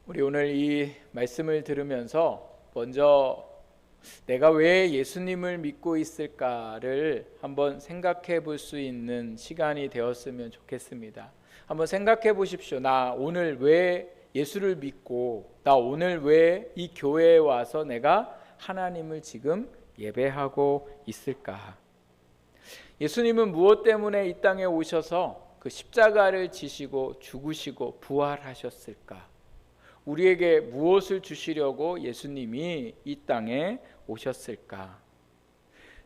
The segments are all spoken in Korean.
우리 오늘 이 말씀을 들으면서 먼저 내가 왜 예수님을 믿고 있을까를 한번 생각해 볼 수 있는 시간이 되었으면 좋겠습니다. 한번 생각해 보십시오. 나 오늘 왜 예수를 믿고, 나 오늘 왜 이 교회에 와서 내가 하나님을 지금 예배하고 있을까? 예수님은 무엇 때문에 이 땅에 오셔서 그 십자가를 지시고 죽으시고 부활하셨을까? 우리에게 무엇을 주시려고 예수님이 이 땅에 오셨을까?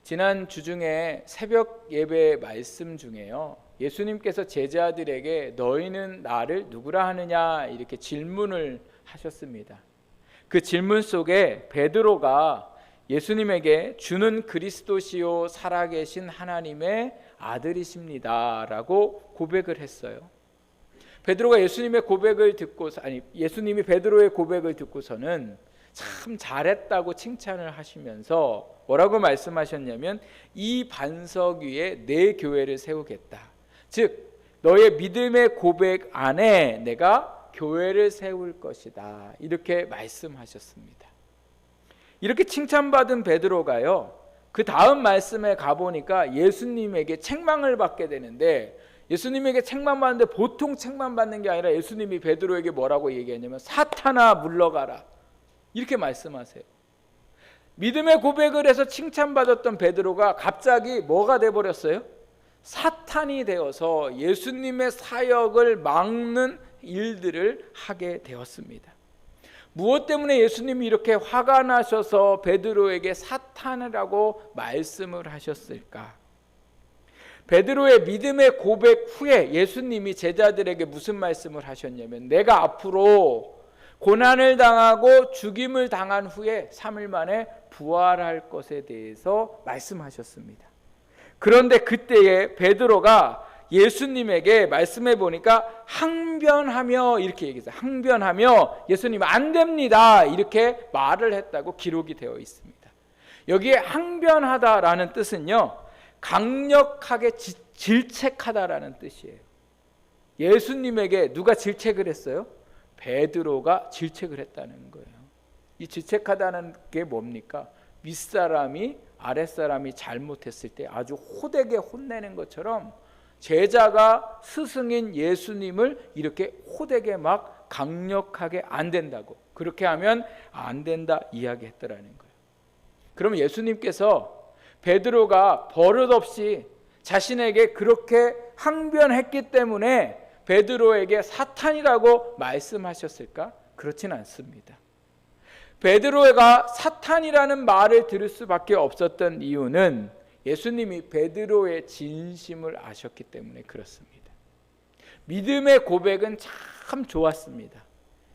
지난 주중에 새벽 예배 말씀 중에요, 예수님께서 제자들에게 너희는 나를 누구라 하느냐 이렇게 질문을 하셨습니다. 그 질문 속에 베드로가 예수님에게 주는 그리스도시요 살아계신 하나님의 아들이십니다 라고 고백을 했어요. 베드로가 예수님의 고백을 예수님이 베드로의 고백을 듣고서는 참 잘했다고 칭찬을 하시면서 뭐라고 말씀하셨냐면, 이 반석 위에 내 교회를 세우겠다. 즉 너의 믿음의 고백 안에 내가 교회를 세울 것이다. 이렇게 말씀하셨습니다. 이렇게 칭찬받은 베드로가요, 그 다음 말씀에 가보니까 예수님에게 책망을 받게 되는데, 예수님에게 책망받는데 보통 책망받는 게 아니라 예수님이 베드로에게 뭐라고 얘기했냐면 사탄아 물러가라 이렇게 말씀하세요. 믿음의 고백을 해서 칭찬받았던 베드로가 갑자기 뭐가 돼버렸어요? 사탄이 되어서 예수님의 사역을 막는 일들을 하게 되었습니다. 무엇 때문에 예수님이 이렇게 화가 나셔서 베드로에게 사탄이라고 말씀을 하셨을까? 베드로의 믿음의 고백 후에 예수님이 제자들에게 무슨 말씀을 하셨냐면, 내가 앞으로 고난을 당하고 죽임을 당한 후에 3일 만에 부활할 것에 대해서 말씀하셨습니다. 그런데 그때에 베드로가 예수님에게 말씀해 보니까 항변하며 이렇게 얘기했어요. 항변하며 예수님 안 됩니다 이렇게 말을 했다고 기록이 되어 있습니다. 여기에 항변하다라는 뜻은요, 강력하게 질책하다라는 뜻이에요. 예수님에게 누가 질책을 했어요? 베드로가 질책을 했다는 거예요. 이 질책하다는 게 뭡니까? 윗사람이 아랫사람이 잘못했을 때 아주 호되게 혼내는 것처럼 제자가 스승인 예수님을 이렇게 호되게 막 강력하게 안 된다고, 그렇게 하면 안 된다 이야기했더라는 거예요. 그럼 예수님께서 베드로가 버릇없이 자신에게 그렇게 항변했기 때문에 베드로에게 사탄이라고 말씀하셨을까? 그렇진 않습니다. 베드로가 사탄이라는 말을 들을 수밖에 없었던 이유는 예수님이 베드로의 진심을 아셨기 때문에 그렇습니다. 믿음의 고백은 참 좋았습니다.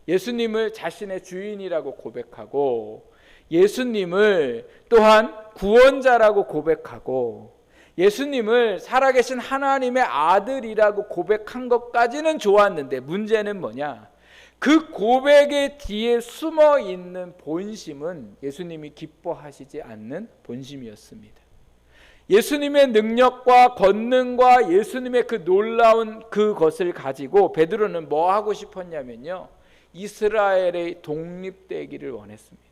예수님을 자신의 주인이라고 고백하고, 예수님을 또한 구원자라고 고백하고, 예수님을 살아계신 하나님의 아들이라고 고백한 것까지는 좋았는데, 문제는 뭐냐? 그 고백의 뒤에 숨어 있는 본심은 예수님이 기뻐하시지 않는 본심이었습니다. 예수님의 능력과 권능과 예수님의 그 놀라운 그것을 가지고 베드로는 뭐 하고 싶었냐면요, 이스라엘의 독립되기를 원했습니다.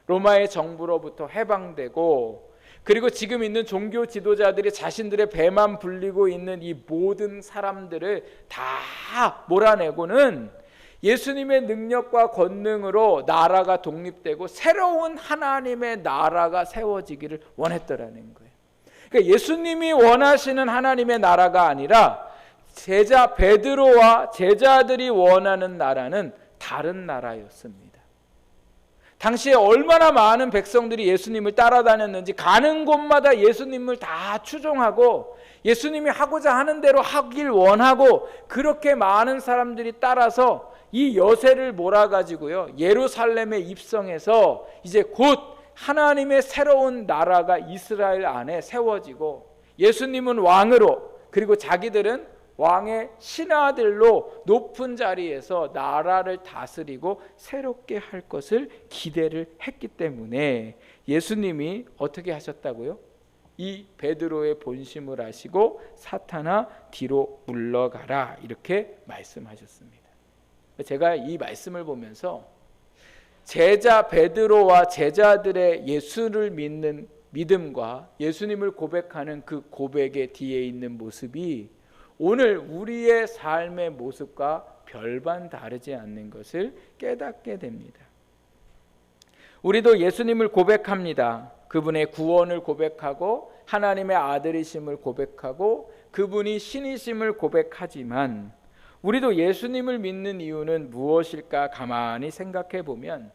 로마의 정부로부터 해방되고, 그리고 지금 있는 종교 지도자들이 자신들의 배만 불리고 있는 이 모든 사람들을 다 몰아내고는 예수님의 능력과 권능으로 나라가 독립되고 새로운 하나님의 나라가 세워지기를 원했더라는 거예요. 그러니까 예수님이 원하시는 하나님의 나라가 아니라 제자 베드로와 제자들이 원하는 나라는 다른 나라였습니다. 당시에 얼마나 많은 백성들이 예수님을 따라다녔는지, 가는 곳마다 예수님을 다 추종하고 예수님이 하고자 하는 대로 하길 원하고, 그렇게 많은 사람들이 따라서 이 여세를 몰아가지고요, 예루살렘에 입성해서 이제 곧 하나님의 새로운 나라가 이스라엘 안에 세워지고, 예수님은 왕으로, 그리고 자기들은 왕의 신하들로 높은 자리에서 나라를 다스리고 새롭게 할 것을 기대를 했기 때문에 예수님이 어떻게 하셨다고요? 이 베드로의 본심을 아시고 사탄아 뒤로 물러가라 이렇게 말씀하셨습니다. 제가 이 말씀을 보면서 제자 베드로와 제자들의 예수를 믿는 믿음과 예수님을 고백하는 그 고백의 뒤에 있는 모습이 오늘 우리의 삶의 모습과 별반 다르지 않는 것을 깨닫게 됩니다. 우리도 예수님을 고백합니다. 그분의 구원을 고백하고 하나님의 아들이심을 고백하고 그분이 신이심을 고백하지만 우리도 예수님을 믿는 이유는 무엇일까 가만히 생각해 보면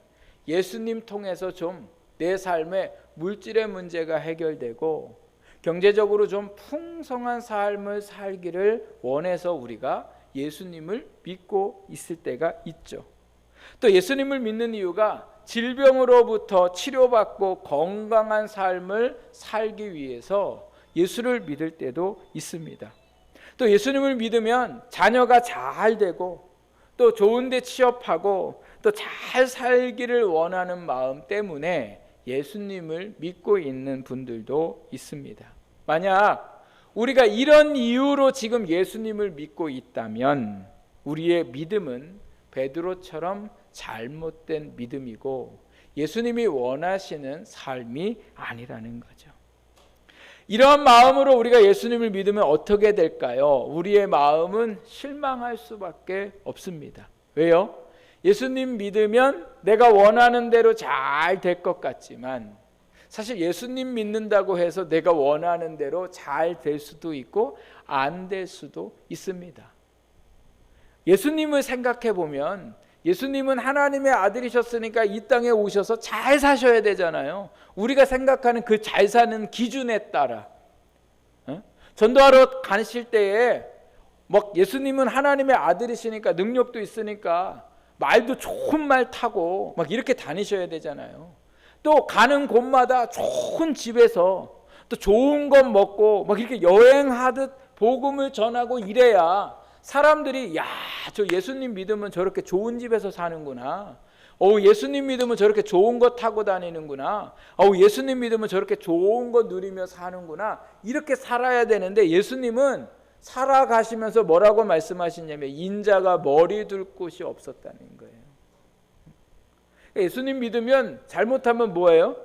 예수님 통해서 좀 내 삶에 물질의 문제가 해결되고 경제적으로 좀 풍성한 삶을 살기를 원해서 우리가 예수님을 믿고 있을 때가 있죠. 또 예수님을 믿는 이유가 질병으로부터 치료받고 건강한 삶을 살기 위해서 예수를 믿을 때도 있습니다. 또 예수님을 믿으면 자녀가 잘 되고 또 좋은 데 취업하고 또 잘 살기를 원하는 마음 때문에 예수님을 믿고 있는 분들도 있습니다. 만약 우리가 이런 이유로 지금 예수님을 믿고 있다면 우리의 믿음은 베드로처럼 잘못된 믿음이고 예수님이 원하시는 삶이 아니라는 거죠. 이런 마음으로 우리가 예수님을 믿으면 어떻게 될까요? 우리의 마음은 실망할 수밖에 없습니다. 왜요? 예수님 믿으면 내가 원하는 대로 잘 될 것 같지만 사실 예수님 믿는다고 해서 내가 원하는 대로 잘 될 수도 있고 안 될 수도 있습니다. 예수님을 생각해 보면 예수님은 하나님의 아들이셨으니까 이 땅에 오셔서 잘 사셔야 되잖아요. 우리가 생각하는 그 잘 사는 기준에 따라 전도하러 가실 때에 막 예수님은 하나님의 아들이시니까 능력도 있으니까 말도 좋은 말 타고 막 이렇게 다니셔야 되잖아요. 또 가는 곳마다 좋은 집에서 또 좋은 것 먹고 막 이렇게 여행하듯 복음을 전하고 이래야 사람들이 야, 저 예수님 믿으면 저렇게 좋은 집에서 사는구나. 예수님 믿으면 저렇게 좋은 거 타고 다니는구나. 예수님 믿으면 저렇게 좋은 거 누리며 사는구나. 이렇게 살아야 되는데 예수님은 살아가시면서 뭐라고 말씀하시냐면 인자가 머리 둘 곳이 없었다는 거예요. 예수님 믿으면 잘못하면 뭐예요?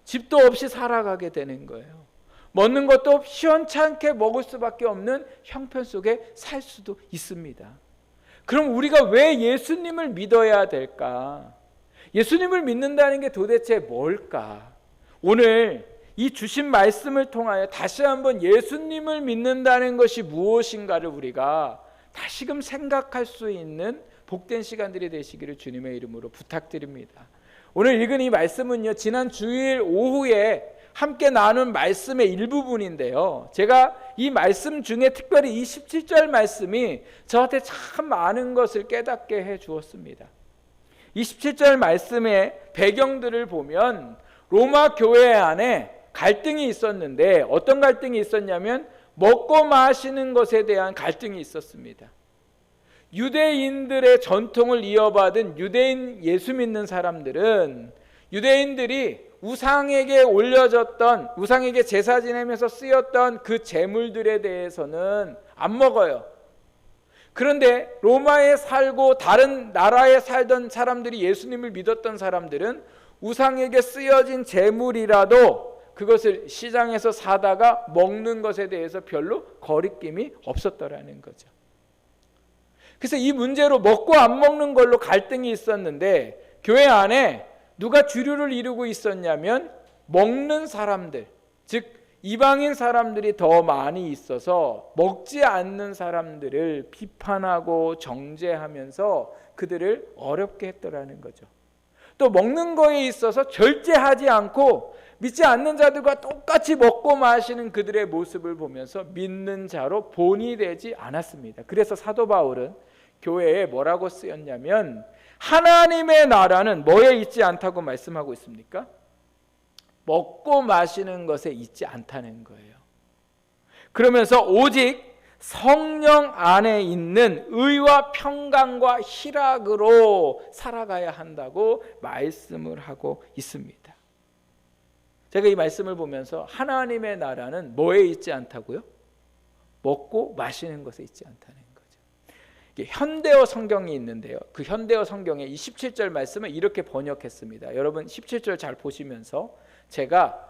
집도 없이 살아가게 되는 거예요. 먹는 것도 시원찮게 먹을 수밖에 없는 형편 속에 살 수도 있습니다. 그럼 우리가 왜 예수님을 믿어야 될까? 예수님을 믿는다는 게 도대체 뭘까? 오늘 이 주신 말씀을 통하여 다시 한번 예수님을 믿는다는 것이 무엇인가를 우리가 다시금 생각할 수 있는 복된 시간들이 되시기를 주님의 이름으로 부탁드립니다. 오늘 읽은 이 말씀은요, 지난 주일 오후에 함께 나눈 말씀의 일부분인데요. 제가 이 말씀 중에 특별히 이 17절 말씀이 저한테 참 많은 것을 깨닫게 해 주었습니다. 이 17절 말씀의 배경들을 보면 로마 교회 안에 갈등이 있었는데 어떤 갈등이 있었냐면 먹고 마시는 것에 대한 갈등이 있었습니다. 유대인들의 전통을 이어받은 유대인 예수 믿는 사람들은 유대인들이 우상에게 올려졌던 우상에게 제사 지내면서 쓰였던 그 제물들에 대해서는 안 먹어요. 그런데 로마에 살고 다른 나라에 살던 사람들이 예수님을 믿었던 사람들은 우상에게 쓰여진 제물이라도 그것을 시장에서 사다가 먹는 것에 대해서 별로 거리낌이 없었더라는 거죠. 그래서 이 문제로 먹고 안 먹는 걸로 갈등이 있었는데 교회 안에 누가 주류를 이루고 있었냐면 먹는 사람들, 즉 이방인 사람들이 더 많이 있어서 먹지 않는 사람들을 비판하고 정죄하면서 그들을 어렵게 했더라는 거죠. 또 먹는 거에 있어서 절제하지 않고 믿지 않는 자들과 똑같이 먹고 마시는 그들의 모습을 보면서 믿는 자로 본이 되지 않았습니다. 그래서 사도 바울은 교회에 뭐라고 쓰였냐면 하나님의 나라는 뭐에 있지 않다고 말씀하고 있습니까? 먹고 마시는 것에 있지 않다는 거예요. 그러면서 오직 성령 안에 있는 의와 평강과 희락으로 살아가야 한다고 말씀을 하고 있습니다. 제가 이 말씀을 보면서 하나님의 나라는 뭐에 있지 않다고요? 먹고 마시는 것에 있지 않다는 거죠. 현대어 성경이 있는데요. 그 현대어 성경에 이 17절 말씀을 이렇게 번역했습니다. 여러분 17절 잘 보시면서 제가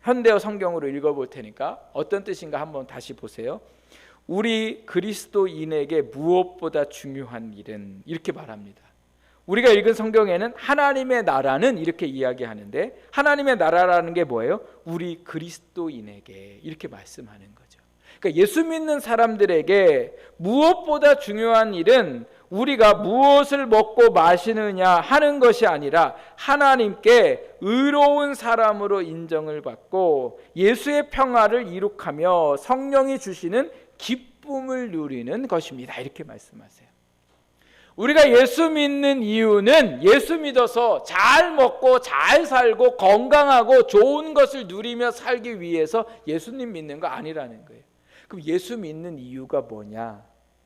현대어 성경으로 읽어볼 테니까 어떤 뜻인가 한번 다시 보세요. 우리 그리스도인에게 무엇보다 중요한 일은, 이렇게 말합니다. 우리가 읽은 성경에는 하나님의 나라는 이렇게 이야기하는데, 하나님의 나라라는 게 뭐예요? 우리 그리스도인에게, 이렇게 말씀하는 거죠. 그러니까 예수 믿는 사람들에게 무엇보다 중요한 일은 우리가 무엇을 먹고 마시느냐 하는 것이 아니라 하나님께 의로운 사람으로 인정을 받고 예수의 평화를 이룩하며 성령이 주시는 기쁨을 누리는 것입니다. 이렇게 말씀하세요. 우리가 예수 믿는 이유는 예수 믿어서 잘 먹고 잘 살고 건강하고 좋은 것을 누리며 살기 위해서 예수님 믿는 거 아니라는 거예요. 그럼 예수 믿는 이유가 뭐냐?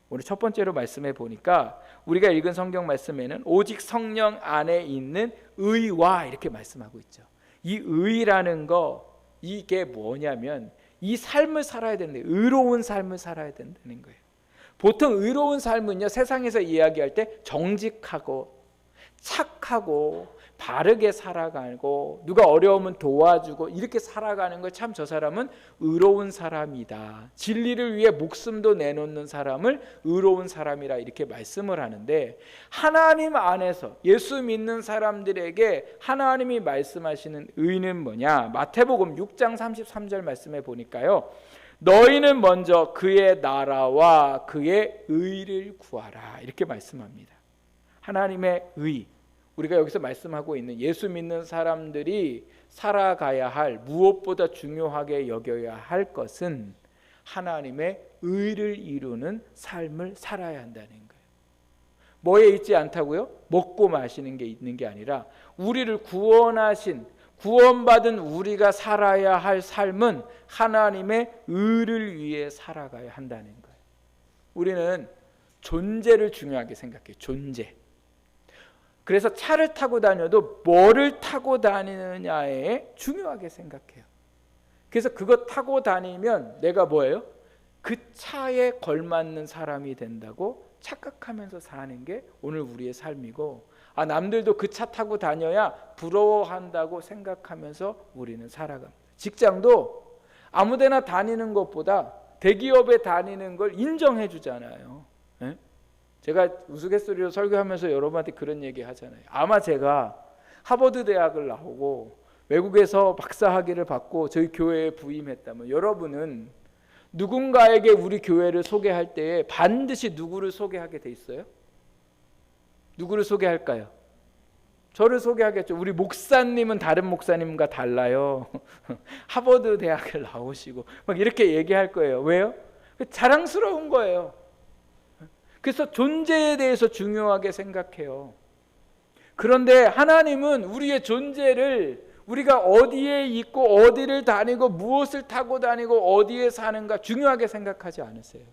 오늘 첫 번째로 말씀해 보니까 우리가 읽은 성경 말씀에는 오직 성령 안에 있는 의와 이렇게 말씀하고 있죠. 이 의라는 거, 이게 뭐냐면 이 삶을 살아야 되는데, 의로운 삶을 살아야 된다는 거예요. 보통 의로운 삶은요, 세상에서 이야기할 때 정직하고 착하고 바르게 살아가고 누가 어려우면 도와주고 이렇게 살아가는 거, 참 저 사람은 의로운 사람이다, 진리를 위해 목숨도 내놓는 사람을 의로운 사람이라 이렇게 말씀을 하는데, 하나님 안에서 예수 믿는 사람들에게 하나님이 말씀하시는 의는 뭐냐? 마태복음 6장 33절 말씀에 보니까요, 너희는 먼저 그의 나라와 그의 의를 구하라 이렇게 말씀합니다. 하나님의 의, 우리가 여기서 말씀하고 있는 예수 믿는 사람들이 살아가야 할, 무엇보다 중요하게 여겨야 할 것은 하나님의 의를 이루는 삶을 살아야 한다는 거예요. 뭐에 있지 않다고요? 먹고 마시는 게 있는 게 아니라 우리를 구원받은 우리가 살아야 할 삶은 하나님의 의를 위해 살아가야 한다는 거예요. 우리는 존재를 중요하게 생각해요. 존재. 그래서 차를 타고 다녀도 뭐를 타고 다니느냐에 중요하게 생각해요. 그래서 그거 타고 다니면 내가 뭐예요? 그 차에 걸맞는 사람이 된다고 착각하면서 사는 게 오늘 우리의 삶이고, 남들도 그 차 타고 다녀야 부러워한다고 생각하면서 우리는 살아갑니다. 직장도 아무데나 다니는 것보다 대기업에 다니는 걸 인정해 주잖아요. 네? 제가 우스갯소리로 설교하면서 여러분한테 그런 얘기 하잖아요. 아마 제가 하버드 대학을 나오고 외국에서 박사학위를 받고 저희 교회에 부임했다면 여러분은 누군가에게 우리 교회를 소개할 때에 반드시 누구를 소개하게 돼 있어요? 누구를 소개할까요? 저를 소개하겠죠. 우리 목사님은 다른 목사님과 달라요. 하버드 대학을 나오시고 막 이렇게 얘기할 거예요. 왜요? 자랑스러운 거예요. 그래서 존재에 대해서 중요하게 생각해요. 그런데 하나님은 우리의 존재를, 우리가 어디에 있고 어디를 다니고 무엇을 타고 다니고 어디에 사는가 중요하게 생각하지 않으세요.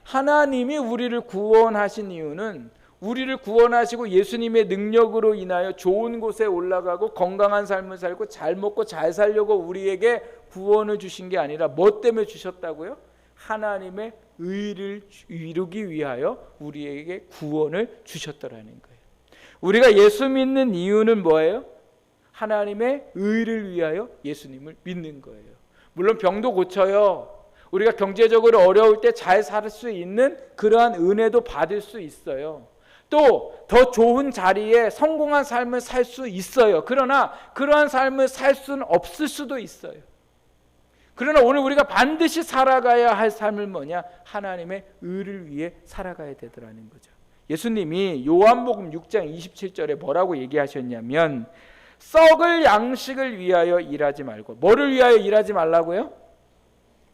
하나님이 우리를 구원하신 이유는 우리를 구원하시고 예수님의 능력으로 인하여 좋은 곳에 올라가고 건강한 삶을 살고 잘 먹고 잘 살려고 우리에게 구원을 주신 게 아니라 뭐 때문에 주셨다고요? 하나님의 의를 이루기 위하여 우리에게 구원을 주셨더라는 거예요. 우리가 예수 믿는 이유는 뭐예요? 하나님의 의를 위하여 예수님을 믿는 거예요. 물론 병도 고쳐요. 우리가 경제적으로 어려울 때 잘 살 수 있는 그러한 은혜도 받을 수 있어요. 또 더 좋은 자리에 성공한 삶을 살 수 있어요. 그러나 그러한 삶을 살 수는 없을 수도 있어요. 그러나 오늘 우리가 반드시 살아가야 할 삶은 뭐냐? 하나님의 의를 위해 살아가야 되더라는 거죠. 예수님이 요한복음 6장 27절에 뭐라고 얘기하셨냐면, 썩을 양식을 위하여 일하지 말고, 뭐를 위하여 일하지 말라고요?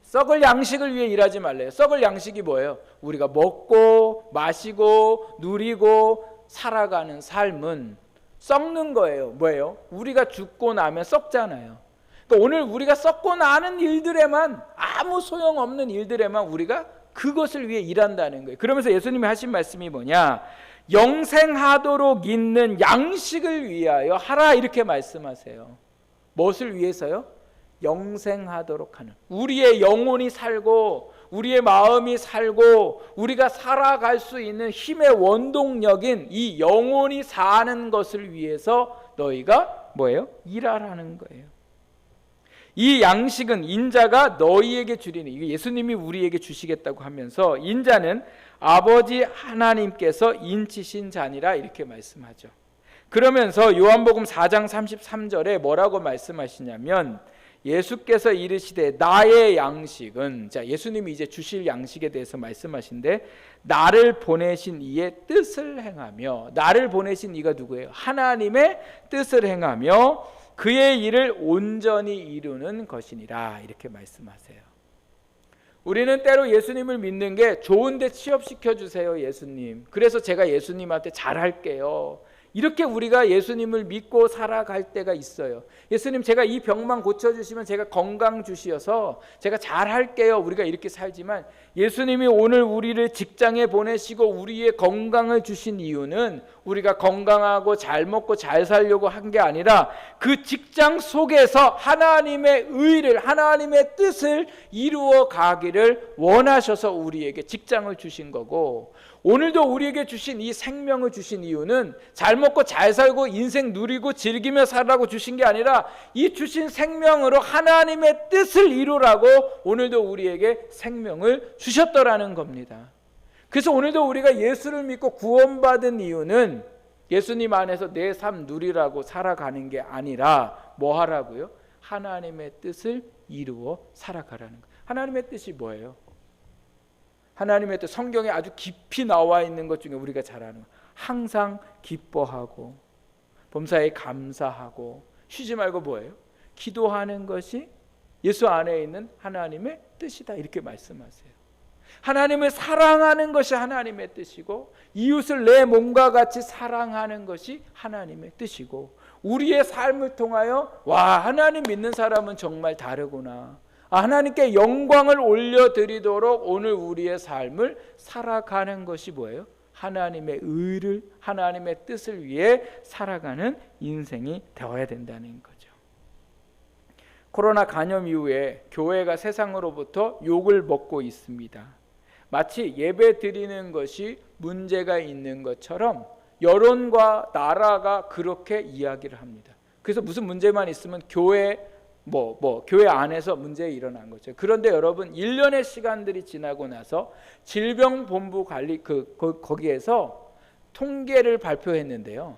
썩을 양식을 위해 일하지 말래요. 썩을 양식이 뭐예요? 우리가 먹고 마시고 누리고 살아가는 삶은 썩는 거예요. 뭐예요? 우리가 죽고 나면 썩잖아요. 그러니까 오늘 우리가 썩고 나는 일들에만, 아무 소용없는 일들에만 우리가 그것을 위해 일한다는 거예요. 그러면서 예수님이 하신 말씀이 뭐냐? 영생하도록 있는 양식을 위하여 하라 이렇게 말씀하세요. 무엇을 위해서요? 영생하도록 하는, 우리의 영혼이 살고 우리의 마음이 살고 우리가 살아갈 수 있는 힘의 원동력인 이 영혼이 사는 것을 위해서 너희가 뭐예요? 일하라는 거예요. 이 양식은 인자가 너희에게 주리니, 이게 예수님이 우리에게 주시겠다고 하면서 인자는 아버지 하나님께서 인치신 자니라 이렇게 말씀하죠. 그러면서 요한복음 4장 33절에 뭐라고 말씀하시냐면 예수께서 이르시되 나의 양식은, 자, 예수님이 이제 주실 양식에 대해서 말씀하신데 나를 보내신 이의 뜻을 행하며, 나를 보내신 이가 누구예요? 하나님의 뜻을 행하며 그의 일을 온전히 이루는 것이니라 이렇게 말씀하세요. 우리는 때로 예수님을 믿는 게 좋은데 취업시켜 주세요 예수님, 그래서 제가 예수님한테 잘할게요, 이렇게 우리가 예수님을 믿고 살아갈 때가 있어요. 예수님 제가 이 병만 고쳐주시면 제가 건강 주시어서 제가 잘할게요, 우리가 이렇게 살지만 예수님이 오늘 우리를 직장에 보내시고 우리의 건강을 주신 이유는 우리가 건강하고 잘 먹고 잘 살려고 한 게 아니라 그 직장 속에서 하나님의 의를, 하나님의 뜻을 이루어 가기를 원하셔서 우리에게 직장을 주신 거고, 오늘도 우리에게 주신 이 생명을 주신 이유는 잘 먹고 잘 살고 인생 누리고 즐기며 살라고 주신 게 아니라 이 주신 생명으로 하나님의 뜻을 이루라고 오늘도 우리에게 생명을 주셨더라는 겁니다. 그래서 오늘도 우리가 예수를 믿고 구원받은 이유는 예수님 안에서 내 삶 누리라고 살아가는 게 아니라 뭐 하라고요? 하나님의 뜻을 이루어 살아가라는 거예요. 하나님의 뜻이 뭐예요? 하나님의 뜻, 성경에 아주 깊이 나와 있는 것 중에 우리가 잘 아는 거, 항상 기뻐하고 범사에 감사하고 쉬지 말고 뭐예요? 기도하는 것이 예수 안에 있는 하나님의 뜻이다 이렇게 말씀하세요. 하나님을 사랑하는 것이 하나님의 뜻이고 이웃을 내 몸과 같이 사랑하는 것이 하나님의 뜻이고, 우리의 삶을 통하여 와, 하나님 믿는 사람은 정말 다르구나, 하나님께 영광을 올려드리도록 오늘 우리의 삶을 살아가는 것이 뭐예요? 하나님의 의를, 하나님의 뜻을 위해 살아가는 인생이 되어야 된다는 거죠. 코로나 감염 이후에 교회가 세상으로부터 욕을 먹고 있습니다. 마치 예배 드리는 것이 문제가 있는 것처럼 여론과 나라가 그렇게 이야기를 합니다. 그래서 무슨 문제만 있으면 교회 안에서 문제 일어난 거죠. 그런데 여러분, 1년의 시간들이 지나고 나서 질병본부관리 거기에서 통계를 발표했는데요.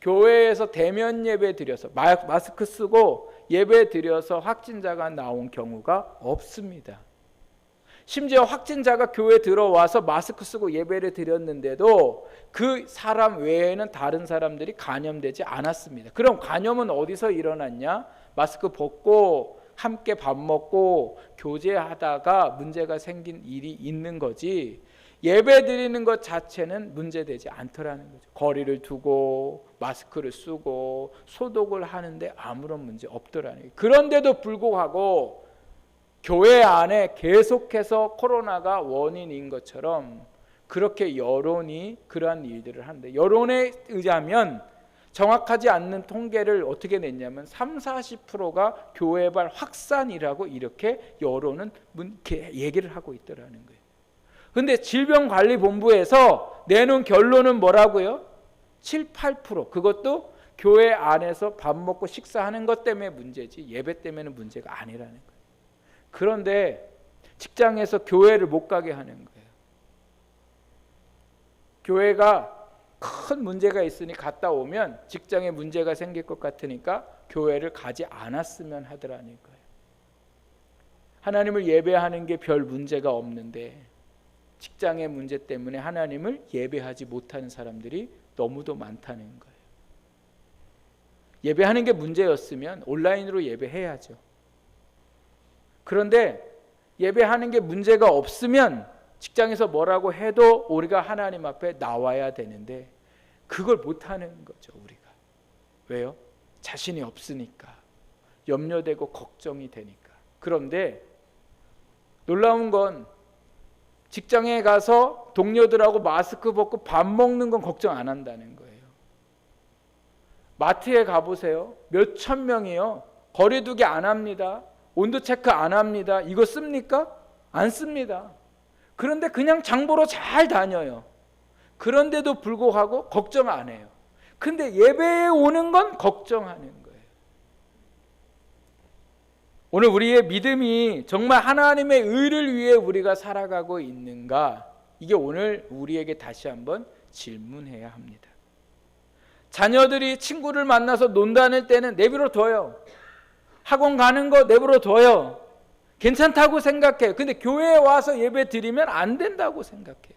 교회에서 대면 예배 드려서 마스크 쓰고 예배 드려서 확진자가 나온 경우가 없습니다. 심지어 확진자가 교회에 들어와서 마스크 쓰고 예배를 드렸는데도 그 사람 외에는 다른 사람들이 감염되지 않았습니다. 그럼 감염은 어디서 일어났냐? 마스크 벗고 함께 밥 먹고 교제하다가 문제가 생긴 일이 있는 거지, 예배 드리는 것 자체는 문제되지 않더라는 거죠. 거리를 두고 마스크를 쓰고 소독을 하는데 아무런 문제 없더라는 거예요. 그런데도 불구하고 교회 안에 계속해서 코로나가 원인인 것처럼 그렇게 여론이 그러한 일들을 하는데, 여론에 의하면 정확하지 않는 통계를 어떻게 냈냐면 30-40%가 교회발 확산이라고 이렇게 여론은 이렇게 얘기를 하고 있더라는 거예요. 그런데 질병관리본부에서 내놓은 결론은 뭐라고요? 7-8%, 그것도 교회 안에서 밥 먹고 식사하는 것 때문에 문제지 예배 때문에는 문제가 아니라는 거예요. 그런데 직장에서 교회를 못 가게 하는 거예요. 교회가 큰 문제가 있으니 갔다 오면 직장에 문제가 생길 것 같으니까 교회를 가지 않았으면 하더라는 거예요. 하나님을 예배하는 게 별 문제가 없는데 직장의 문제 때문에 하나님을 예배하지 못하는 사람들이 너무도 많다는 거예요. 예배하는 게 문제였으면 온라인으로 예배해야죠. 그런데 예배하는 게 문제가 없으면 직장에서 뭐라고 해도 우리가 하나님 앞에 나와야 되는데 그걸 못하는 거죠. 우리가 왜요? 자신이 없으니까, 염려되고 걱정이 되니까. 그런데 놀라운 건 직장에 가서 동료들하고 마스크 벗고 밥 먹는 건 걱정 안 한다는 거예요. 마트에 가보세요. 몇천 명이요. 거리두기 안 합니다. 온도 체크 안 합니다. 이거 씁니까? 안 씁니다. 그런데 그냥 장보러 잘 다녀요. 그런데도 불구하고 걱정 안 해요. 근데 예배에 오는 건 걱정하는 거예요. 오늘 우리의 믿음이 정말 하나님의 의를 위해 우리가 살아가고 있는가? 이게 오늘 우리에게 다시 한번 질문해야 합니다. 자녀들이 친구를 만나서 논다는 때는 내버려 둬요. 학원 가는 거 내버려 둬요. 괜찮다고 생각해요. 근데 교회에 와서 예배 드리면 안 된다고 생각해요.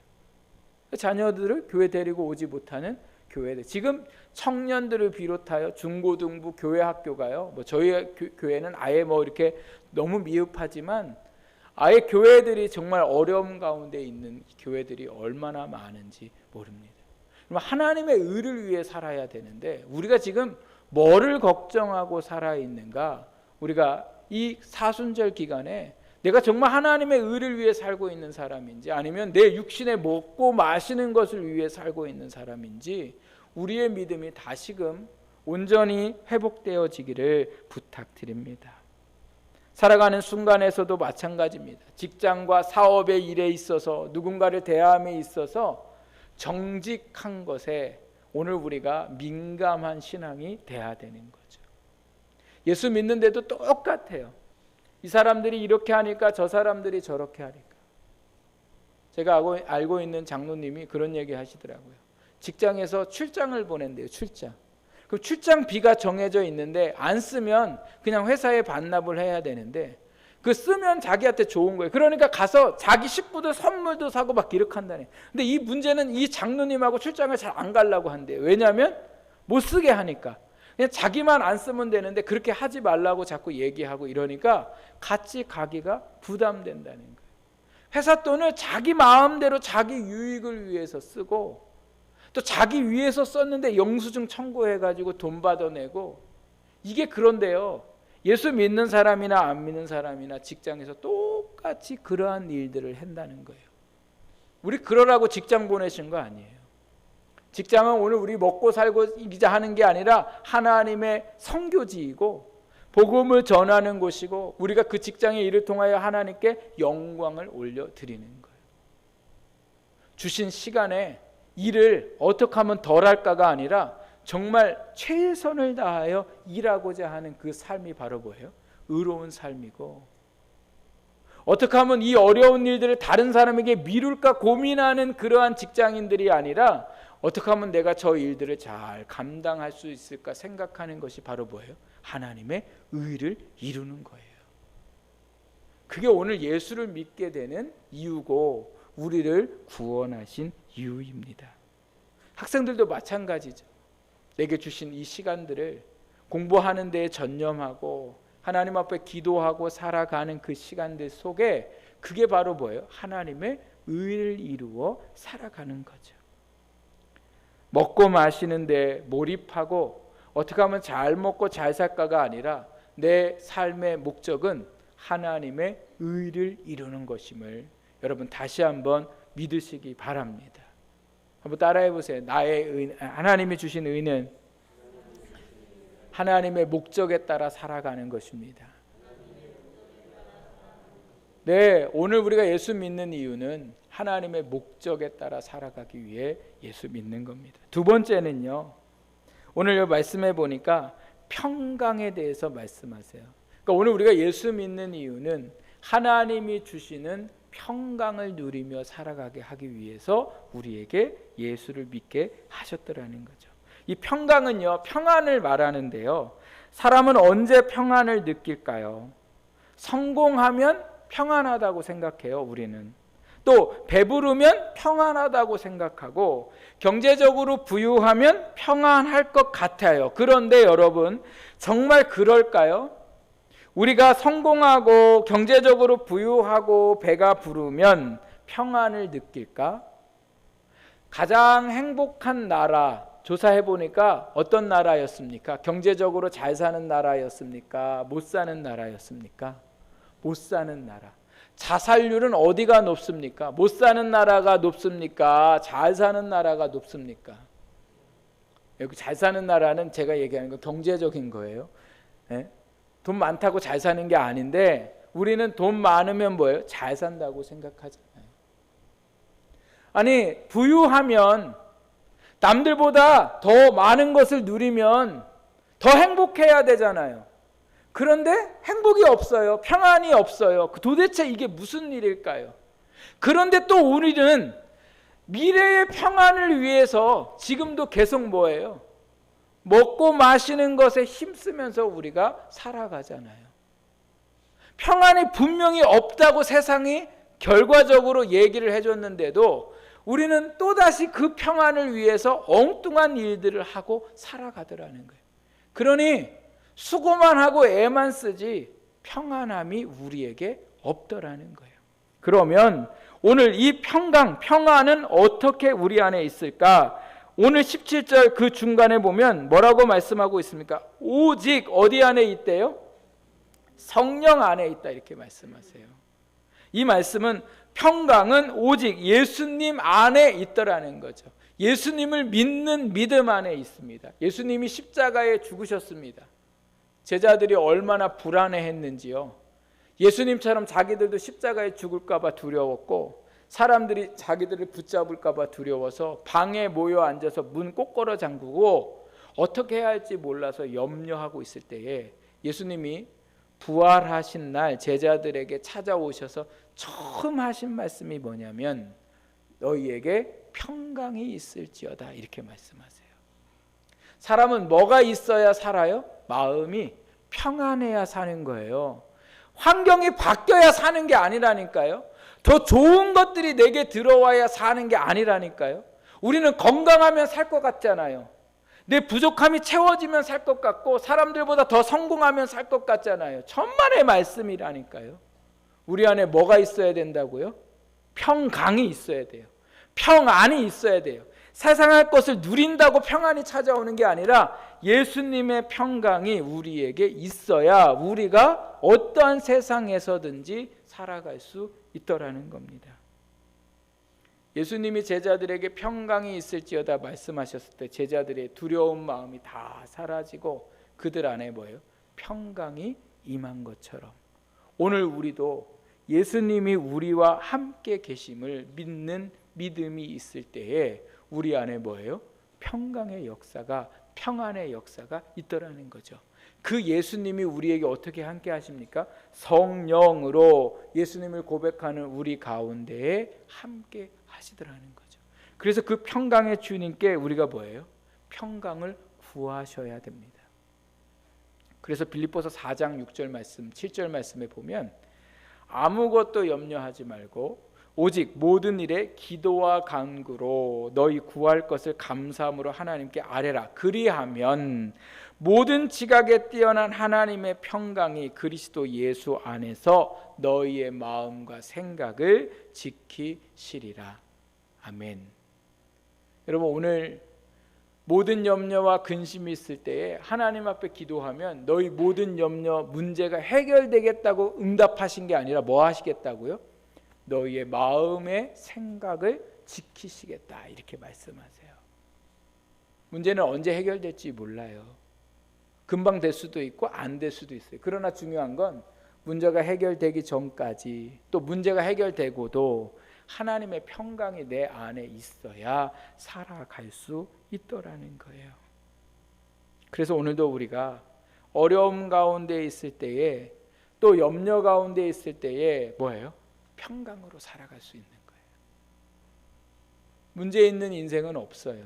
자녀들을 교회 데리고 오지 못하는 교회들. 지금 청년들을 비롯하여 중고등부 교회 학교가요. 저희 교회는 아예 이렇게 너무 미흡하지만 아예 교회들이 정말 어려움 가운데 있는 교회들이 얼마나 많은지 모릅니다. 하나님의 의를 위해 살아야 되는데 우리가 지금 뭐를 걱정하고 살아 있는가? 우리가 이 사순절 기간에 내가 정말 하나님의 의를 위해 살고 있는 사람인지 아니면 내 육신에 먹고 마시는 것을 위해 살고 있는 사람인지 우리의 믿음이 다시금 온전히 회복되어지기를 부탁드립니다. 살아가는 순간에서도 마찬가지입니다. 직장과 사업의 일에 있어서 누군가를 대함에 있어서 정직한 것에 오늘 우리가 민감한 신앙이 돼야 되는 거죠. 예수 믿는데도 똑같아요. 이 사람들이 이렇게 하니까 저 사람들이 저렇게 하니까. 제가 알고 있는 장로님이 그런 얘기 하시더라고요. 직장에서 출장을 보낸대요. 출장. 그 출장비가 정해져 있는데 안 쓰면 그냥 회사에 반납을 해야 되는데 그 쓰면 자기한테 좋은 거예요. 그러니까 가서 자기 식구들 선물도 사고 막 기록한다네. 근데 이 문제는 이 장로님하고 출장을 잘 안 가려고 한대요. 왜냐하면 못 쓰게 하니까. 그냥 자기만 안 쓰면 되는데 그렇게 하지 말라고 자꾸 얘기하고 이러니까 같이 가기가 부담된다는 거예요. 회사 돈을 자기 마음대로 자기 유익을 위해서 쓰고 또 자기 위해서 썼는데 영수증 청구해가지고 돈 받아내고 이게 그런데요. 예수 믿는 사람이나 안 믿는 사람이나 직장에서 똑같이 그러한 일들을 한다는 거예요. 우리 그러라고 직장 보내신 거 아니에요. 직장은 오늘 우리 먹고 살고 이자 하는 게 아니라 하나님의 선교지이고 복음을 전하는 곳이고 우리가 그 직장의 일을 통하여 하나님께 영광을 올려드리는 거예요. 주신 시간에 일을 어떻게 하면 덜 할까가 아니라 정말 최선을 다하여 일하고자 하는 그 삶이 바로 뭐예요? 의로운 삶이고 어떻게 하면 이 어려운 일들을 다른 사람에게 미룰까 고민하는 그러한 직장인들이 아니라 어떻게 하면 내가 저 일들을 잘 감당할 수 있을까 생각하는 것이 바로 뭐예요? 하나님의 의를 이루는 거예요. 그게 오늘 예수를 믿게 되는 이유고 우리를 구원하신 이유입니다. 학생들도 마찬가지죠. 내게 주신 이 시간들을 공부하는 데에 전념하고 하나님 앞에 기도하고 살아가는 그 시간들 속에 그게 바로 뭐예요? 하나님의 의를 이루어 살아가는 거죠. 먹고 마시는 데 몰입하고 어떻게 하면 잘 먹고 잘 살까가 아니라 내 삶의 목적은 하나님의 의를 이루는 것임을 여러분 다시 한번 믿으시기 바랍니다. 한번 따라해 보세요. 하나님이 주신 의는 하나님의 목적에 따라 살아가는 것입니다. 네, 오늘 우리가 예수 믿는 이유는 하나님의 목적에 따라 살아가기 위해 예수 믿는 겁니다. 두 번째는요. 오늘 말씀해 보니까 평강에 대해서 말씀하세요. 그러니까 오늘 우리가 예수 믿는 이유는 하나님이 주시는 평강을 누리며 살아가게 하기 위해서 우리에게 예수를 믿게 하셨더라는 거죠. 이 평강은요, 평안을 말하는데요. 사람은 언제 평안을 느낄까요? 성공하면 평안하다고 생각해요, 우리는. 또 배부르면 평안하다고 생각하고 경제적으로 부유하면 평안할 것 같아요. 그런데 여러분, 정말 그럴까요? 우리가 성공하고 경제적으로 부유하고 배가 부르면 평안을 느낄까? 가장 행복한 나라 조사해 보니까 어떤 나라였습니까? 경제적으로 잘 사는 나라였습니까? 못 사는 나라였습니까? 못 사는 나라. 자살률은 어디가 높습니까? 못 사는 나라가 높습니까? 잘 사는 나라가 높습니까? 여기 잘 사는 나라는 제가 얘기하는 건 경제적인 거예요. 네? 돈 많다고 잘 사는 게 아닌데 우리는 돈 많으면 뭐예요? 잘 산다고 생각하잖아요. 아니, 부유하면, 남들보다 더 많은 것을 누리면 더 행복해야 되잖아요. 그런데 행복이 없어요. 평안이 없어요. 도대체 이게 무슨 일일까요? 그런데 또 우리는 미래의 평안을 위해서 지금도 계속 뭐예요? 먹고 마시는 것에 힘쓰면서 우리가 살아가잖아요. 평안이 분명히 없다고 세상이 결과적으로 얘기를 해줬는데도 우리는 또다시 그 평안을 위해서 엉뚱한 일들을 하고 살아가더라는 거예요. 그러니 수고만 하고 애만 쓰지 평안함이 우리에게 없더라는 거예요. 그러면 오늘 이 평안은 어떻게 우리 안에 있을까? 오늘 17절 그 중간에 보면 뭐라고 말씀하고 있습니까? 오직 어디 안에 있대요? 성령 안에 있다 이렇게 말씀하세요. 이 말씀은 평강은 오직 예수님 안에 있더라는 거죠. 예수님을 믿는 믿음 안에 있습니다. 예수님이 십자가에 죽으셨습니다. 제자들이 얼마나 불안해했는지요. 예수님처럼 자기들도 십자가에 죽을까 봐 두려웠고 사람들이 자기들을 붙잡을까 봐 두려워서 방에 모여 앉아서 문 꼭 걸어 잠그고 어떻게 해야 할지 몰라서 염려하고 있을 때에 예수님이 부활하신 날 제자들에게 찾아오셔서 처음 하신 말씀이 뭐냐면 너희에게 평강이 있을지어다 이렇게 말씀하세요. 사람은 뭐가 있어야 살아요? 마음이 평안해야 사는 거예요. 환경이 바뀌어야 사는 게 아니라니까요. 더 좋은 것들이 내게 들어와야 사는 게 아니라니까요. 우리는 건강하면 살 것 같잖아요. 내 부족함이 채워지면 살 것 같고 사람들보다 더 성공하면 살 것 같잖아요. 천만의 말씀이라니까요. 우리 안에 뭐가 있어야 된다고요? 평강이 있어야 돼요. 평안이 있어야 돼요. 세상의 것을 누린다고 평안이 찾아오는 게 아니라 예수님의 평강이 우리에게 있어야 우리가 어떠한 세상에서든지 살아갈 수 있더라는 겁니다. 예수님이 제자들에게 평강이 있을지어다 말씀하셨을 때 제자들의 두려운 마음이 다 사라지고 그들 안에 뭐예요? 평강이 임한 것처럼 오늘 우리도 예수님이 우리와 함께 계심을 믿는 믿음이 있을 때에 우리 안에 뭐예요? 평강의 역사가 평안의 역사가 있더라는 거죠. 그 예수님이 우리에게 어떻게 함께 하십니까? 성령으로 예수님을 고백하는 우리 가운데에 함께 하시더라는 거죠. 그래서 그 평강의 주님께 우리가 뭐예요? 평강을 구하셔야 됩니다. 그래서 빌립보서 4장 6절 말씀 7절 말씀에 보면 아무것도 염려하지 말고 오직 모든 일에 기도와 간구로 너희 구할 것을 감사함으로 하나님께 아뢰라. 그리하면 모든 지각에 뛰어난 하나님의 평강이 그리스도 예수 안에서 너희의 마음과 생각을 지키시리라. 아멘. 여러분 오늘 모든 염려와 근심이 있을 때에 하나님 앞에 기도하면 너희 모든 염려 문제가 해결되겠다고 응답하신 게 아니라 뭐 하시겠다고요? 너희의 마음의 생각을 지키시겠다 이렇게 말씀하세요. 문제는 언제 해결될지 몰라요. 금방 될 수도 있고 안 될 수도 있어요. 그러나 중요한 건 문제가 해결되기 전까지 또 문제가 해결되고도 하나님의 평강이 내 안에 있어야 살아갈 수 있더라는 거예요. 그래서 오늘도 우리가 어려움 가운데 있을 때에 또 염려 가운데 있을 때에 뭐예요? 평강으로 살아갈 수 있는 거예요. 문제 있는 인생은 없어요.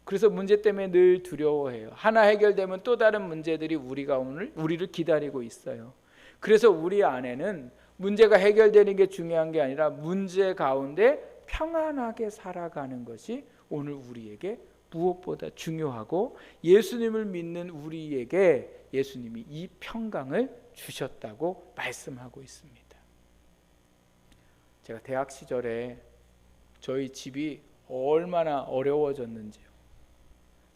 그래서 문제 때문에 늘 두려워해요. 하나 해결되면 또 다른 문제들이 우리를 기다리고 있어요. 그래서 우리 안에는 문제가 해결되는 게 중요한 게 아니라 문제 가운데 평안하게 살아가는 것이 오늘 우리에게 무엇보다 중요하고 예수님을 믿는 우리에게 예수님이 이 평강을 주셨다고 말씀하고 있습니다. 제가 대학 시절에 저희 집이 얼마나 어려워졌는지요.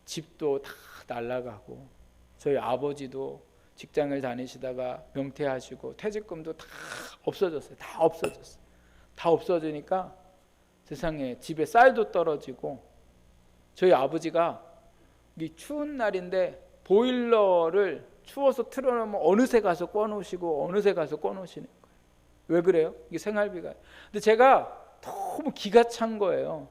집도 다 날아가고 저희 아버지도 직장을 다니시다가 명퇴하시고 퇴직금도 다 없어졌어요. 다 없어지니까 세상에 집에 쌀도 떨어지고 저희 아버지가 이 추운 날인데 보일러를 추워서 틀어놓으면 어느새 가서 꺼놓으시고 어느새 가서 꺼놓으시는 거예요. 왜 그래요? 이게 생활비가. 근데 제가 너무 기가 찬 거예요.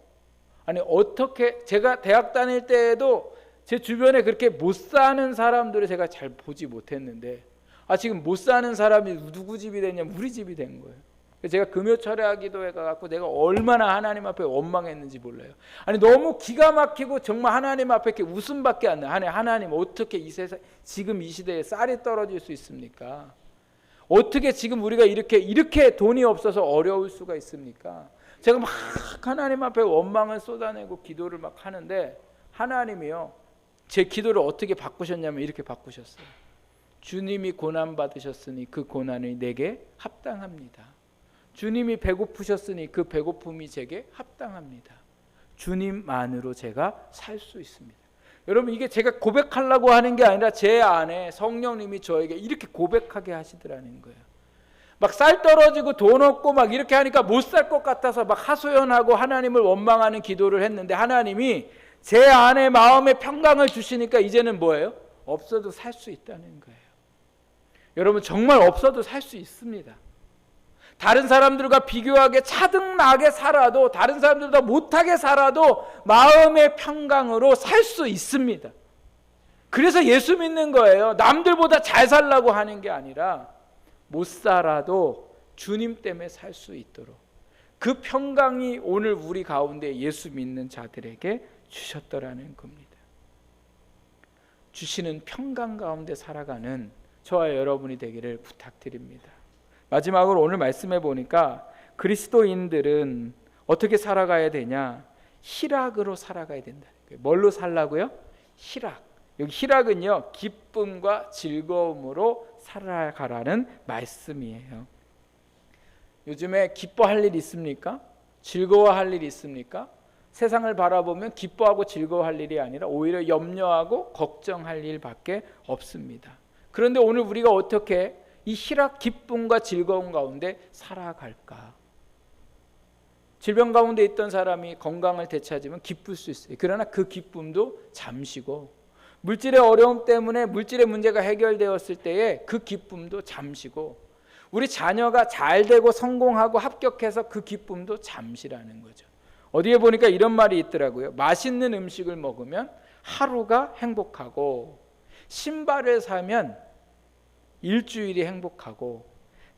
아니 어떻게, 제가 대학 다닐 때에도 제 주변에 그렇게 못 사는 사람들을 제가 잘 보지 못했는데 지금 못 사는 사람이 누구 집이 됐냐면 우리 집이 된 거예요. 제가 금요 철야 기도회 가갖고 내가 얼마나 하나님 앞에 원망했는지 몰라요. 아니 너무 기가 막히고 정말 하나님 앞에 이렇게 웃음밖에 안 나요. 하나님 어떻게 이 세상 지금 이 시대에 쌀이 떨어질 수 있습니까? 어떻게 지금 우리가 이렇게 돈이 없어서 어려울 수가 있습니까? 제가 막 하나님 앞에 원망을 쏟아내고 기도를 막 하는데 하나님이요 제 기도를 어떻게 바꾸셨냐면 이렇게 바꾸셨어요. 주님이 고난 받으셨으니 그 고난이 내게 합당합니다. 주님이 배고프셨으니 그 배고픔이 제게 합당합니다. 주님만으로 제가 살 수 있습니다. 여러분 이게 제가 고백하려고 하는 게 아니라 제 안에 성령님이 저에게 이렇게 고백하게 하시더라는 거예요. 막 쌀 떨어지고 돈 없고 막 이렇게 하니까 못 살 것 같아서 막 하소연하고 하나님을 원망하는 기도를 했는데 하나님이 제 안에 마음에 평강을 주시니까 이제는 뭐예요? 없어도 살 수 있다는 거예요. 여러분 정말 없어도 살 수 있습니다. 다른 사람들과 비교하게 차등나게 살아도 다른 사람들보다 못하게 살아도 마음의 평강으로 살 수 있습니다. 그래서 예수 믿는 거예요. 남들보다 잘 살라고 하는 게 아니라 못 살아도 주님 때문에 살 수 있도록 그 평강이 오늘 우리 가운데 예수 믿는 자들에게 주셨더라는 겁니다. 주시는 평강 가운데 살아가는 저와 여러분이 되기를 부탁드립니다. 마지막으로 오늘 말씀해 보니까 그리스도인들은 어떻게 살아가야 되냐? 희락으로 살아가야 된다. 뭘로 살라고요? 희락. 여기 희락은요 기쁨과 즐거움으로 살아가라는 말씀이에요. 요즘에 기뻐할 일 있습니까? 즐거워할 일 있습니까? 세상을 바라보면 기뻐하고 즐거워할 일이 아니라 오히려 염려하고 걱정할 일밖에 없습니다. 그런데 오늘 우리가 어떻게 이 희락, 기쁨과 즐거움 가운데 살아갈까? 질병 가운데 있던 사람이 건강을 되찾으면 기쁠 수 있어요. 그러나 그 기쁨도 잠시고 물질의 어려움 때문에 물질의 문제가 해결되었을 때에 그 기쁨도 잠시고 우리 자녀가 잘 되고 성공하고 합격해서 그 기쁨도 잠시라는 거죠. 어디에 보니까 이런 말이 있더라고요. 맛있는 음식을 먹으면 하루가 행복하고 신발을 사면 일주일이 행복하고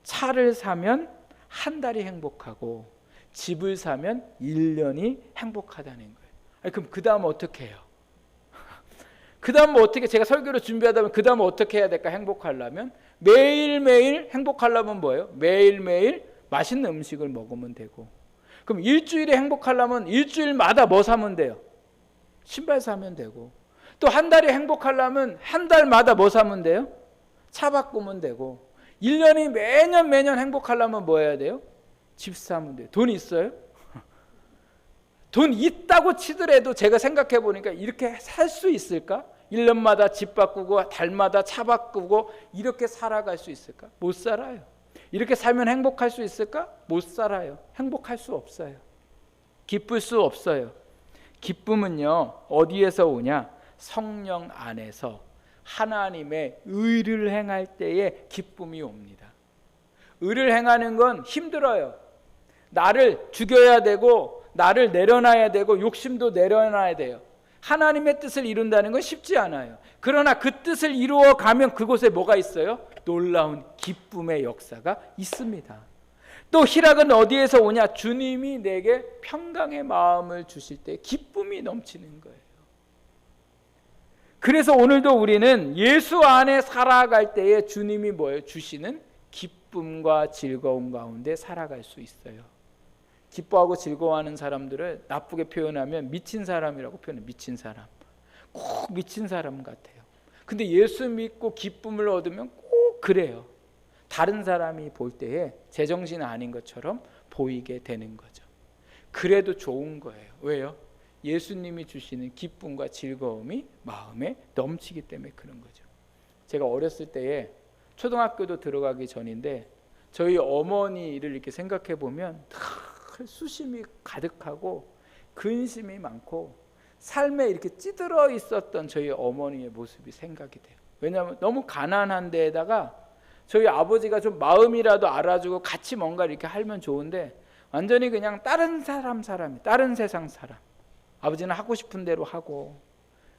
차를 사면 한 달이 행복하고 집을 사면 1년이 행복하다는 거예요. 아니, 그럼 그 다음 어떻게 해요? 그 다음 어떻게, 제가 설교를 준비하다 보면 그 다음 어떻게 해야 될까? 행복하려면 매일매일 행복하려면 뭐예요? 매일매일 맛있는 음식을 먹으면 되고, 그럼 일주일에 행복하려면 일주일마다 뭐 사면 돼요? 신발 사면 되고, 또 한 달에 행복하려면 한 달마다 뭐 사면 돼요? 차 바꾸면 되고, 1년이 매년 행복하려면 뭐 해야 돼요? 집 사면 돼요. 돈 있어요? 돈 있다고 치더라도 제가 생각해 보니까 이렇게 살 수 있을까? 1년마다 집 바꾸고 달마다 차 바꾸고 이렇게 살아갈 수 있을까? 못 살아요. 이렇게 살면 행복할 수 있을까? 못 살아요. 행복할 수 없어요. 기쁠 수 없어요. 기쁨은요 어디에서 오냐? 성령 안에서 하나님의 의를 행할 때에 기쁨이 옵니다. 의를 행하는 건 힘들어요. 나를 죽여야 되고 나를 내려놔야 되고 욕심도 내려놔야 돼요. 하나님의 뜻을 이룬다는 건 쉽지 않아요. 그러나 그 뜻을 이루어 가면 그곳에 뭐가 있어요? 놀라운 기쁨의 역사가 있습니다. 또 희락은 어디에서 오냐? 주님이 내게 평강의 마음을 주실 때 기쁨이 넘치는 거예요. 그래서 오늘도 우리는 예수 안에 살아갈 때에 주님이 뭐예요? 주시는 기쁨과 즐거움 가운데 살아갈 수 있어요. 기뻐하고 즐거워하는 사람들을 나쁘게 표현하면 미친 사람이라고 표현해요. 미친 사람. 꼭 미친 사람 같아요. 근데 예수 믿고 기쁨을 얻으면 꼭 그래요. 다른 사람이 볼 때에 제정신 아닌 것처럼 보이게 되는 거죠. 그래도 좋은 거예요. 왜요? 예수님이 주시는 기쁨과 즐거움이 마음에 넘치기 때문에 그런 거죠. 제가 어렸을 때에 초등학교도 들어가기 전인데 저희 어머니를 이렇게 생각해 보면 수심이 가득하고 근심이 많고 삶에 이렇게 찌들어 있었던 저희 어머니의 모습이 생각이 돼요. 왜냐하면 너무 가난한 데에다가 저희 아버지가 좀 마음이라도 알아주고 같이 뭔가 이렇게 하면 좋은데 완전히 그냥 다른 사람이 다른 세상 사람. 아버지는 하고 싶은 대로 하고,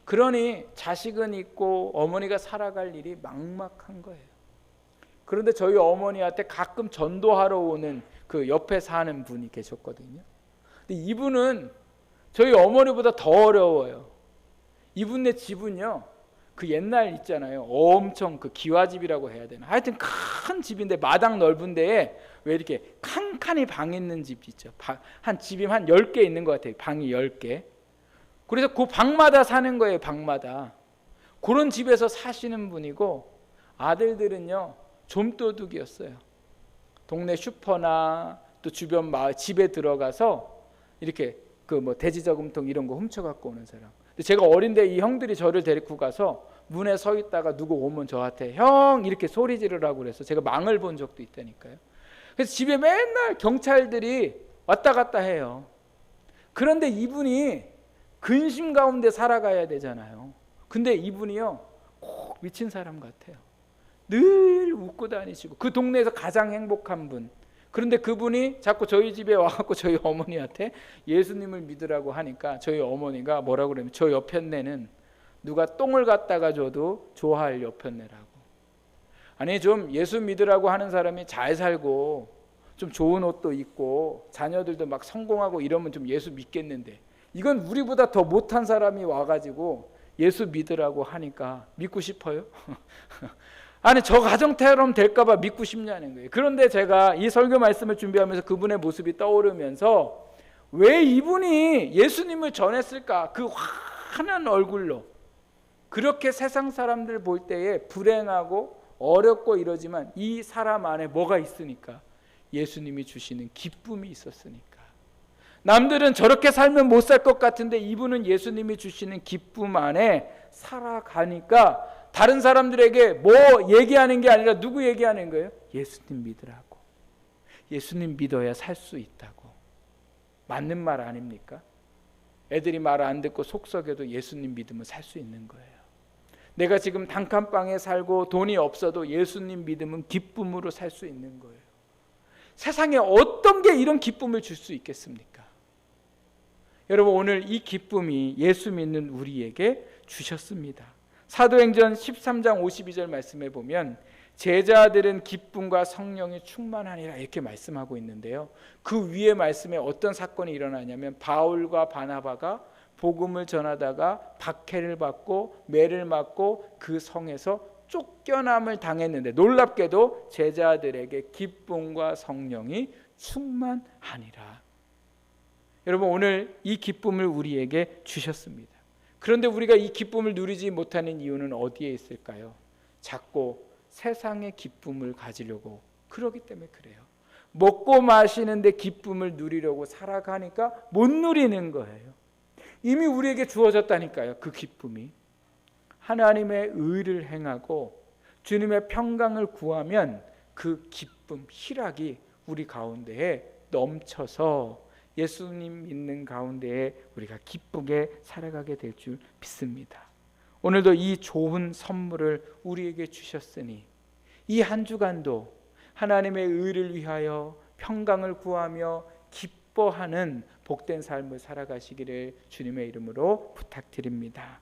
그러니 자식은 있고 어머니가 살아갈 일이 막막한 거예요. 그런데 저희 어머니한테 가끔 전도하러 오는 그 옆에 사는 분이 계셨거든요. 근데 이분은 저희 어머니보다 더 어려워요. 이분네 집은요, 그 옛날 있잖아요, 엄청 그 기와집이라고 해야 되나, 하여튼 큰 집인데 마당 넓은 데에 왜 이렇게 칸칸이 방 있는 집 있죠. 한 집이 한 10개 있는 것 같아요. 방이 10개. 그래서 그 방마다 사는 거예요. 방마다. 그런 집에서 사시는 분이고, 아들들은요 좀도둑이었어요. 동네 슈퍼나 또 주변 마을 집에 들어가서 이렇게 그 뭐 돼지저금통 이런 거 훔쳐 갖고 오는 사람. 근데 제가 어린데 이 형들이 저를 데리고 가서 문에 서 있다가 누구 오면 저한테 형 이렇게 소리 지르라고 그래서 제가 망을 본 적도 있다니까요. 그래서 집에 맨날 경찰들이 왔다 갔다 해요. 그런데 이분이 근심 가운데 살아가야 되잖아요. 근데 이분이요 꼭 미친 사람 같아요. 늘 웃고 다니시고 그 동네에서 가장 행복한 분. 그런데 그분이 자꾸 저희 집에 와갖고 저희 어머니한테 예수님을 믿으라고 하니까 저희 어머니가 뭐라고 그러냐면 저 여편네는 누가 똥을 갖다가 줘도 좋아할 여편네라고. 아니 좀 예수 믿으라고 하는 사람이 잘 살고 좀 좋은 옷도 입고 자녀들도 막 성공하고 이러면 좀 예수 믿겠는데, 이건 우리보다 더 못한 사람이 와가지고 예수 믿으라고 하니까 믿고 싶어요? 아니 저 가정처럼 될까봐 믿고 싶냐는 거예요. 그런데 제가 이 설교 말씀을 준비하면서 그분의 모습이 떠오르면서 왜 이분이 예수님을 전했을까? 그 환한 얼굴로 그렇게 세상 사람들 볼 때에 불행하고 어렵고 이러지만 이 사람 안에 뭐가 있으니까? 예수님이 주시는 기쁨이 있었으니까. 남들은 저렇게 살면 못 살 것 같은데 이분은 예수님이 주시는 기쁨 안에 살아가니까 다른 사람들에게 뭐 얘기하는 게 아니라 누구 얘기하는 거예요? 예수님 믿으라고. 예수님 믿어야 살 수 있다고. 맞는 말 아닙니까? 애들이 말 안 듣고 속 썩여도 예수님 믿으면 살 수 있는 거예요. 내가 지금 단칸방에 살고 돈이 없어도 예수님 믿으면 기쁨으로 살 수 있는 거예요. 세상에 어떤 게 이런 기쁨을 줄 수 있겠습니까? 여러분 오늘 이 기쁨이 예수 믿는 우리에게 주셨습니다. 사도행전 13장 52절 말씀에 보면 제자들은 기쁨과 성령이 충만하니라 이렇게 말씀하고 있는데요. 그 위에 말씀에 어떤 사건이 일어나냐면 바울과 바나바가 복음을 전하다가 박해를 받고 매를 맞고 그 성에서 쫓겨남을 당했는데 놀랍게도 제자들에게 기쁨과 성령이 충만하니라. 여러분 오늘 이 기쁨을 우리에게 주셨습니다. 그런데 우리가 이 기쁨을 누리지 못하는 이유는 어디에 있을까요? 자꾸 세상의 기쁨을 가지려고 그러기 때문에 그래요. 먹고 마시는데 기쁨을 누리려고 살아가니까 못 누리는 거예요. 이미 우리에게 주어졌다니까요. 그 기쁨이. 하나님의 의를 행하고 주님의 평강을 구하면 그 기쁨, 희락이 우리 가운데에 넘쳐서 예수님 믿는 가운데에 우리가 기쁘게 살아가게 될 줄 믿습니다. 오늘도 이 좋은 선물을 우리에게 주셨으니 이 한 주간도 하나님의 의를 위하여 평강을 구하며 기뻐하는 복된 삶을 살아가시기를 주님의 이름으로 부탁드립니다.